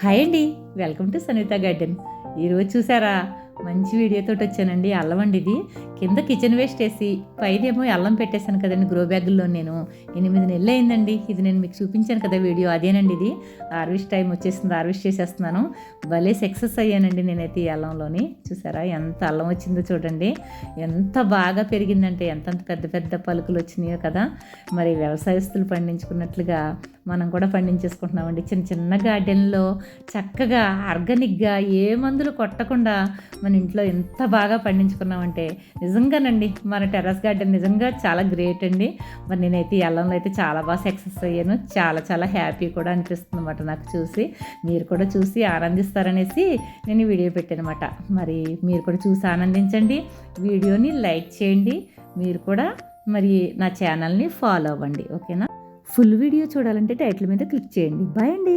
Hi అండి, welcome to సనీత garden. ఈరోజు చూసారా, మంచి వీడియోతో వచ్చానండి. అల్లం అండి, ఇది కింద కిచెన్ వేస్ట్ వేసి పైదేమో అల్లం పెట్టేశాను కదండి గ్రో బ్యాగుల్లో. నేను 8 నెలలు అయిందండి. ఇది నేను మీకు చూపించాను కదా వీడియో, అదేనండి. ఇది హార్వెస్ట్ టైం వచ్చేసింది, హార్వెస్ట్ చేసేస్తున్నాను. భలే సక్సెస్ అయ్యానండి నేనైతే ఈ అల్లంలోని. చూసారా ఎంత అల్లం వచ్చిందో చూడండి, ఎంత బాగా పెరిగిందంటే, ఎంత పెద్ద పెద్ద పలుకులు వచ్చినాయో కదా. మరి వ్యవసాయస్తులు పండించుకున్నట్లుగా మనం కూడా పండించేసుకుంటున్నామండి. చిన్న చిన్న గార్డెన్లో చక్కగా ఆర్గానిక్గా ఏ మందులు కొట్టకుండా మన ఇంట్లో ఎంత బాగా పండించుకున్నామంటే నిజంగానండి మన టెర్రస్ గార్డెన్ నిజంగా చాలా గ్రేట్ అండి. మరి నేనైతే ఈ అల్లంలో అయితే చాలా బాగా సక్సెస్ అయ్యాను. చాలా చాలా హ్యాపీ కూడా అనిపిస్తుంది అన్నమాట నాకు చూసి. మీరు కూడా చూసి ఆనందిస్తారనేసి నేను ఈ వీడియో పెట్టాను అనమాట. మరి మీరు కూడా చూసి ఆనందించండి, వీడియోని లైక్ చేయండి, మీరు కూడా మరి నా ఛానల్ని ఫాలో అవ్వండి. ఓకేనా? ఫుల్ వీడియో చూడాలంటే టైటిల్ మీద క్లిక్ చేయండి. బాయ్ అండి.